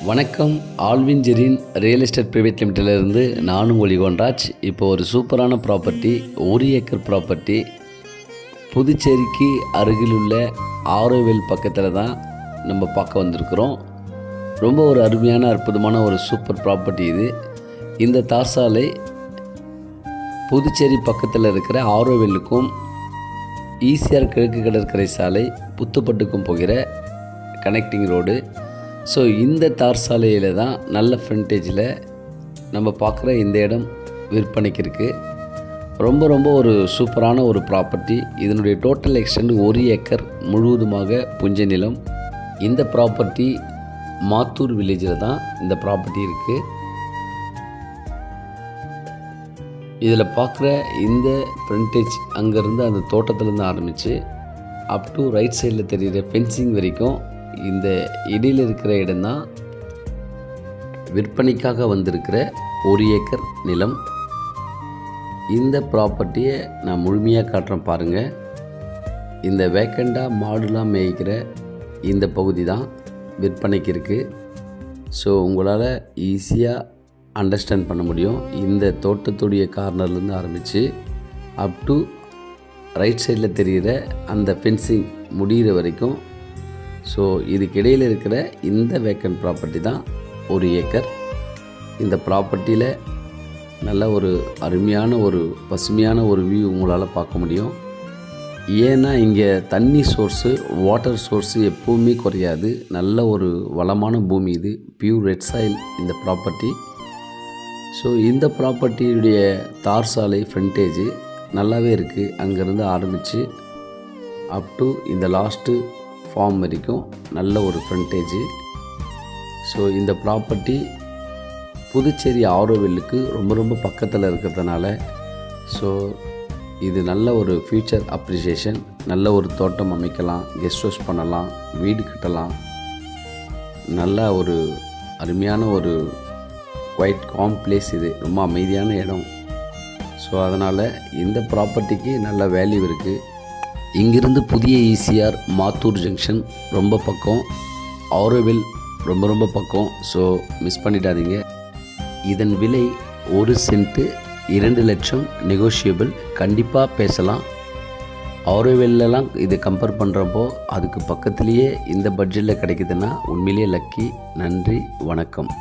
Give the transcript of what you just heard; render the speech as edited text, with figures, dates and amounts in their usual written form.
வணக்கம். Alvin Jerin real estate private லிமிட்டிலிருந்து நானும் ஒளிகோன்ராஜ். இப்போ ஒரு சூப்பரான ப்ராப்பர்ட்டி, 1 ஏக்கர் ப்ராப்பர்ட்டி, புதுச்சேரிக்கு அருகிலுள்ள ஆரோவில் பக்கத்தில் தான் நம்ம பார்க்க வந்திருக்கிறோம். ரொம்ப ஒரு அருமையான அற்புதமான ஒரு சூப்பர் ப்ராப்பர்ட்டி இது. இந்த தார் சாலை புதுச்சேரி பக்கத்தில் இருக்கிற ஆரோவிலுக்கும் ஈசிஆர் கிழக்கு கடற்கரை சாலை புத்துப்பட்டுக்கும் போகிற கனெக்டிங் ரோடு. ஸோ இந்த தார் சாலையில் தான் நல்ல ஃப்ரண்டேஜில் நம்ம பார்க்குற இந்த இடம் விற்பனைக்கு இருக்குது. ரொம்ப ஒரு சூப்பரான ஒரு ப்ராப்பர்ட்டி. இதனுடைய டோட்டல் எக்ஸ்டெண்ட் 1 ஏக்கர் முழுவதுமாக புஞ்ச நிலம். இந்த ப்ராப்பர்ட்டி மாத்தூர் வில்லேஜில் தான் இந்த ப்ராப்பர்ட்டி இருக்குது. இதில் பார்க்குற இந்த ஃப்ரண்டேஜ் அங்கேருந்து அந்த தோட்டத்துலேருந்து ஆரம்பித்து அப் டு ரைட் சைடில் தெரிகிற ஃபென்சிங் வரைக்கும் இந்த இடையில் இருக்கிற இடம்தான் விற்பனைக்காக வந்திருக்கிற 1 ஏக்கர் நிலம். இந்த ப்ராப்பர்ட்டியை நான் முழுமையாக காட்டுறேன் பாருங்கள். இந்த வேக்கண்டாக மாடுலாம் மேய்க்கிற இந்த பகுதி தான் விற்பனைக்கு இருக்குது. ஸோ உங்களால் ஈஸியாக அண்டர்ஸ்டாண்ட் பண்ண முடியும். இந்த தோட்டத்துடைய கார்னர்லேருந்து ஆரம்பித்து அப் டு ரைட் சைடில் தெரிகிற அந்த ஃபென்சிங் முடிகிற வரைக்கும். ஸோ இதுக்கு இடையில் இருக்கிற இந்த வேக்கண்ட் ப்ராப்பர்ட்டி தான் 1 ஏக்கர். இந்த ப்ராப்பர்ட்டியில் நல்ல ஒரு அருமையான ஒரு பசுமையான ஒரு வியூ உங்களால் பார்க்க முடியும். ஏன்னா இங்கே தண்ணி சோர்ஸு, வாட்டர் சோர்ஸு எப்போவுமே குறையாது. நல்ல ஒரு வளமான பூமி இது. பியூர் ரெட் சாயில் இந்த ப்ராப்பர்ட்டி. ஸோ இந்த ப்ராப்பர்ட்டியுடைய தார் சாலை ஃப்ரண்டேஜு நல்லாவே இருக்குது. அங்கேருந்து ஆரம்பித்து அப் டு இந்த லாஸ்ட்டு ஃபார்ம் வரைக்கும் நல்ல ஒரு ஃப்ரண்டேஜு. ஸோ இந்த ப்ராப்பர்ட்டி புதுச்சேரி ஆரோவில்லுக்கு ரொம்ப பக்கத்தில் இருக்கிறதுனால ஸோ இது நல்ல ஒரு ஃப்யூச்சர் அப்ரிசியேஷன். நல்ல ஒரு தோட்டம் அமைக்கலாம், கெஸ்ட் ஹவுஸ் பண்ணலாம், வீடு கட்டலாம். நல்ல ஒரு அருமையான ஒரு குவைட் காம் பிளேஸ் இது. ரொம்ப அமைதியான இடம். ஸோ அதனால் இந்த ப்ராப்பர்ட்டிக்கு நல்ல வேல்யூ இருக்குது. இங்கிருந்து புதிய ஈசிஆர் மாத்தூர் ஜங்ஷன் ரொம்ப பக்கம், ஆரோவில் ரொம்ப பக்கம். ஸோ மிஸ் பண்ணிடாதீங்க. இதன் விலை 1 சென்ட்டு 2 லட்சம் நெகோஷியபிள். கண்டிப்பாக பேசலாம். ஆரோவில்லாம் இதை கம்பேர் பண்ணுறப்போ அதுக்கு பக்கத்துலேயே இந்த பட்ஜெட்டில் கிடைக்குதுன்னா உண்மையிலேயே லக்கி. நன்றி, வணக்கம்.